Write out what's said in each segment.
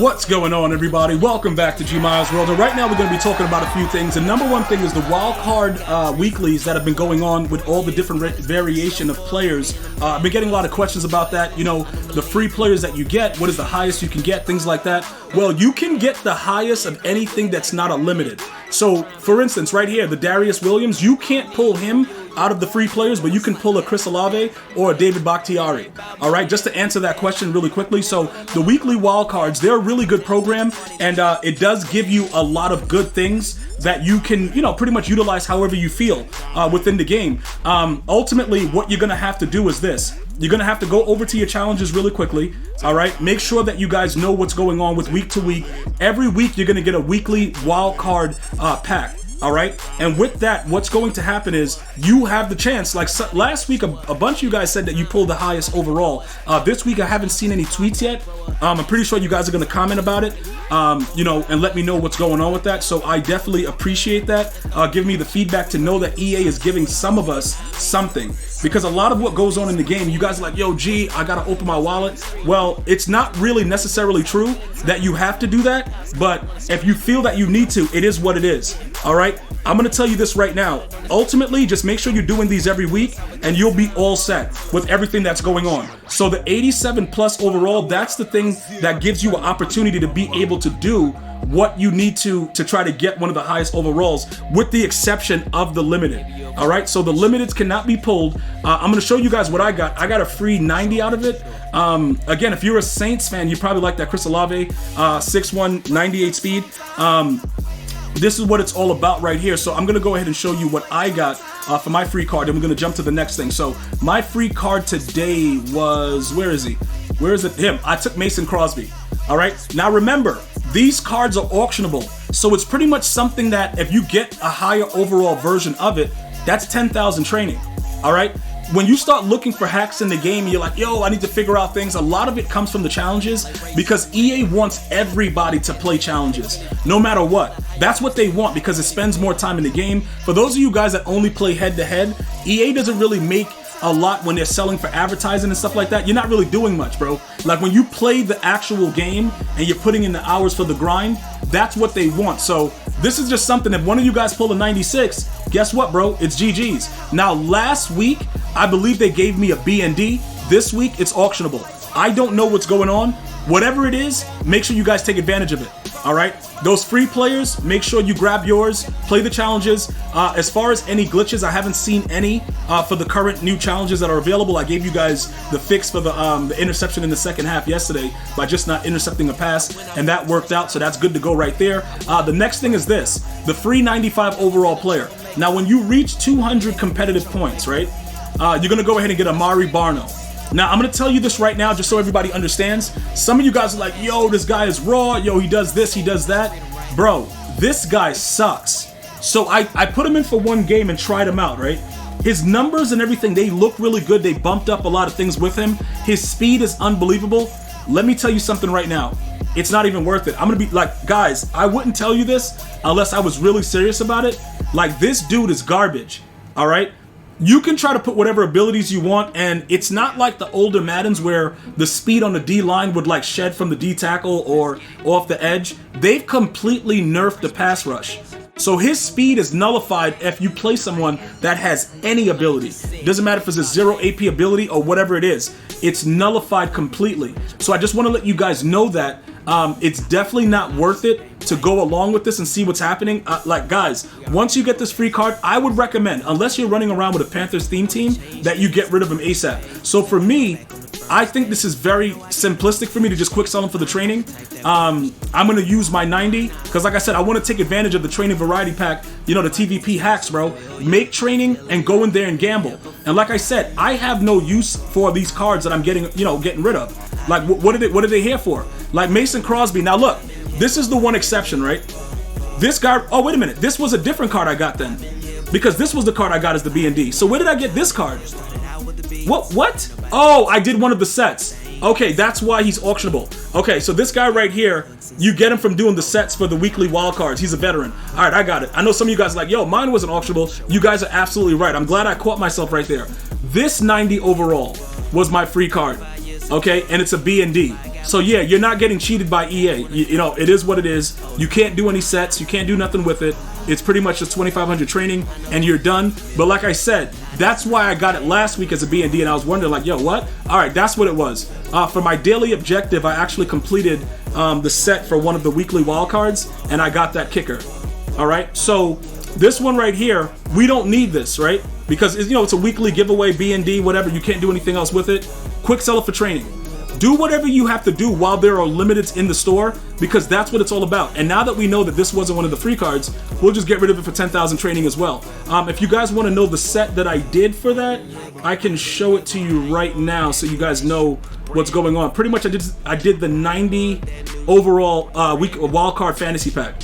What's going on, everybody? Welcome back to GmiasWorld, and right now we're going to be talking about a few things. The number one thing is the wildcard weeklies that have been going on with all the different variation of players. I've been getting a lot of questions about that. You know, the free players that you get, what is the highest you can get, things like that. Well, you can get the highest of anything that's not unlimited. So, for instance, right here, the Darius Williams, you can't pull him out of the free players, but you can pull a Chris Olave or a David Bakhtiari. All right, just to answer that question really quickly. So the weekly wildcards, they're a really good program, and it does give you a lot of good things that you can, you know, pretty much utilize however you feel within the game. Ultimately, what you're going to have to do is this. You're going to have to go over to your challenges really quickly, all right? Make sure that you guys know what's going on with week to week. Every week, you're going to get a weekly wildcard pack. All right, and with that, what's going to happen is you have the chance. Like last week, a bunch of you guys said that you pulled the highest overall. This week, I haven't seen any tweets yet. I'm pretty sure you guys are going to comment about it, you know, and let me know what's going on with that. So I definitely appreciate that. Give me the feedback to know that EA is giving some of us something. Because a lot of what goes on in the game, you guys are like, yo, G, I gotta open my wallet. Well, it's not really necessarily true that you have to do that, but if you feel that you need to, it is what it is, all right? I'm gonna tell you this right now. Ultimately, just make sure you're doing these every week, and you'll be all set with everything that's going on. So the 87 plus overall, that's the thing that gives you an opportunity to be able to do what you need to try to get one of the highest overalls, with the exception of the limited. All right, so the limiteds cannot be pulled. I'm going to show you guys what I got. I got a free 90 out of it. Again, if you're a Saints fan, you probably like that Chris Olave 6'1", 98 speed. This is what it's all about right here. So I'm going to go ahead and show you what I got for my free card, and we're going to jump to the next thing. So my free card today was, where is he? Where is it? Him. I took Mason Crosby. All right, now remember, these cards are auctionable. So it's pretty much something that if you get a higher overall version of it, that's 10,000 training. All right. When you start looking for hacks in the game, you're like, yo, I need to figure out things. A lot of it comes from the challenges, because EA wants everybody to play challenges, no matter what. That's what they want, because it spends more time in the game. For those of you guys that only play head-to-head, EA doesn't really make a lot when they're selling for advertising and stuff like that. You're not really doing much, bro. Like when you play the actual game and you're putting in the hours for the grind, that's what they want. So this is just something, if one of you guys pull a 96, guess what, bro? It's GG's. Now, last week, I believe they gave me a B&D. This week, it's auctionable. I don't know what's going on. Whatever it is, make sure you guys take advantage of it. All right, those free players, make sure you grab yours, play the challenges. As far as any glitches, I haven't seen any for the current new challenges that are available. I gave you guys the fix for the interception in the second half yesterday by just not intercepting a pass, and that worked out, so that's good to go right there. The next thing is this, the free 95 overall player. Now, when you reach 200 competitive points, right, you're gonna go ahead and get Amari Barno. Now, I'm going to tell you this right now, just so everybody understands. Some of you guys are like, yo, this guy is raw. Yo, he does this, he does that. Bro, this guy sucks. So I put him in for one game and tried him out, right? His numbers and everything, they look really good. They bumped up a lot of things with him. His speed is unbelievable. Let me tell you something right now. It's not even worth it. I'm going to be like, guys, I wouldn't tell you this unless I was really serious about it. Like, this dude is garbage, all right? You can try to put whatever abilities you want, and it's not like the older Maddens where the speed on the D-line would like shed from the D-tackle or off the edge. They've completely nerfed the pass rush. So his speed is nullified if you play someone that has any ability. It doesn't matter if it's a 0 AP ability or whatever it is. It's nullified completely. So I just want to let you guys know that it's definitely not worth it to go along with this and see what's happening. Like, guys, once you get this free card, I would recommend, unless you're running around with a Panthers theme team, that you get rid of him ASAP. So for me, I think this is very simplistic for me to just quick sell him for the training. I'm going to use my 90 because, like I said, I want to take advantage of the training variety pack, you know, the TVP hacks, bro. Make training and go in there and gamble. And like I said, I have no use for these cards that I'm getting, you know, getting rid of. Like, what are they here for? Like Mason Crosby. Now, look, this is the one exception, right? This guy, oh, wait a minute. This was a different card I got then, because this was the card I got as the B&D. So where did I get this card? What? Oh, I did one of the sets. Okay, that's why he's auctionable. Okay, so this guy right here, you get him from doing the sets for the weekly wild cards. He's a veteran. All right, I got it. I know some of you guys are like, yo, mine wasn't auctionable. You guys are absolutely right. I'm glad I caught myself right there. This 90 overall was my free card. Okay, and it's a B&D. So yeah, you're not getting cheated by EA. You know, it is what it is. You can't do any sets. You can't do nothing with it. It's pretty much just 2,500 training and you're done. But like I said, that's why I got it last week as a B&D, and I was wondering like, yo, what? All right, that's what it was. For my daily objective, I actually completed the set for one of the weekly wildcards, and I got that kicker. All right, so this one right here, we don't need this, right? Because you know, it's a weekly giveaway, B&D, whatever. You can't do anything else with it. Quick sell it for training. Do whatever you have to do while there are limiteds in the store, because that's what it's all about. And now that we know that this wasn't one of the free cards, we'll just get rid of it for 10,000 training as well. If you guys want to know the set that I did for that, I can show it to you right now so you guys know what's going on. Pretty much I did the 90 overall week wildcard fantasy pack,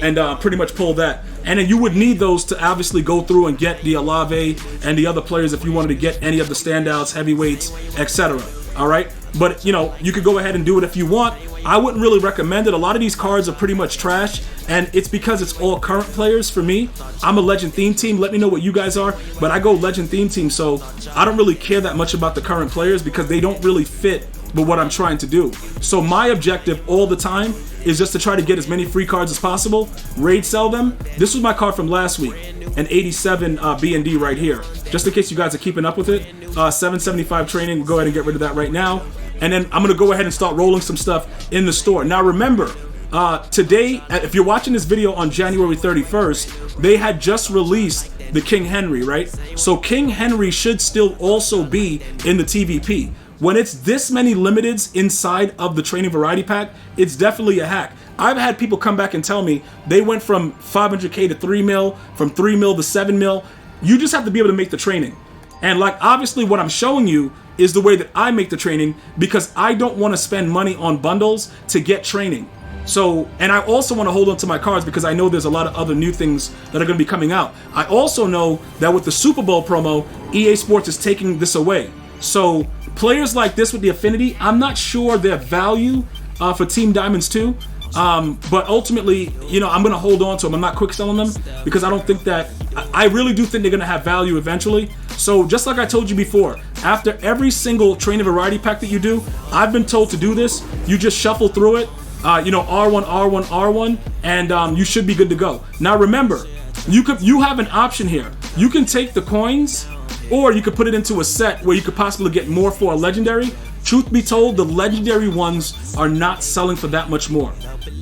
and pretty much pulled that. And then you would need those to obviously go through and get the Olave and the other players if you wanted to get any of the standouts, heavyweights, etc. All right, but you know, you could go ahead and do it if you want. I wouldn't really recommend it. A lot of these cards are pretty much trash, and it's because it's all current players for me. I'm a Legend theme team. Let me know what you guys are, but I go Legend theme team, so I don't really care that much about the current players because they don't really fit with what I'm trying to do. So my objective all the time is just to try to get as many free cards as possible, raid sell them. This was my card from last week, an 87 B&D right here, just in case you guys are keeping up with it. 775 training, we'll go ahead and get rid of that right now. And then I'm gonna go ahead and start rolling some stuff in the store. Now remember, today, if you're watching this video on January 31st, they had just released the King Henry, right? So King Henry should still also be in the TVP. When it's this many limiteds inside of the training variety pack, it's definitely a hack. I've had people come back and tell me they went from 500K to 3 mil, from 3 mil to 7 mil. You just have to be able to make the training. And like, obviously what I'm showing you is the way that I make the training, because I don't want to spend money on bundles to get training. So, and I also want to hold on to my cards because I know there's a lot of other new things that are going to be coming out. I also know that with the Super Bowl promo, EA Sports is taking this away. So players like this with the affinity, I'm not sure their value for Team Diamonds 2. But ultimately, you know, I'm going to hold on to them. I'm not quick selling them because I don't think that, I really do think they're going to have value eventually. So just like I told you before, after every single training variety pack that you do, I've been told to do this. You just shuffle through it, you know, R1, R1, R1, and you should be good to go. Now remember, you have an option here. You can take the coins, or you could put it into a set where you could possibly get more for a legendary. Truth be told, the legendary ones are not selling for that much more.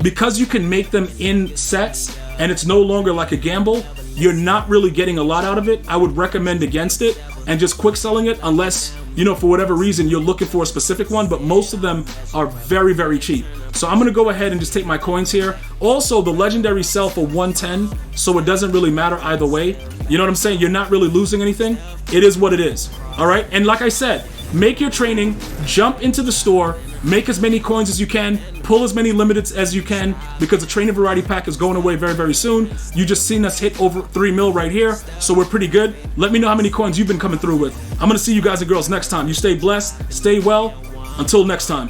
Because you can make them in sets and it's no longer like a gamble, you're not really getting a lot out of it. I would recommend against it and just quick selling it unless, you know, for whatever reason you're looking for a specific one, but most of them are very, very cheap. So I'm gonna go ahead and just take my coins here. Also, the legendary sell for 110, so it doesn't really matter either way. You know what I'm saying? You're not really losing anything. It is what it is, all right? And like I said, make your training, jump into the store, make as many coins as you can, pull as many limiteds as you can, because the training variety pack is going away very, very soon. You just seen us hit over 3 mil right here, so we're pretty good. Let me know how many coins you've been coming through with. I'm gonna see you guys and girls next time. You stay blessed, stay well. Until next time,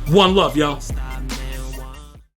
one love, y'all.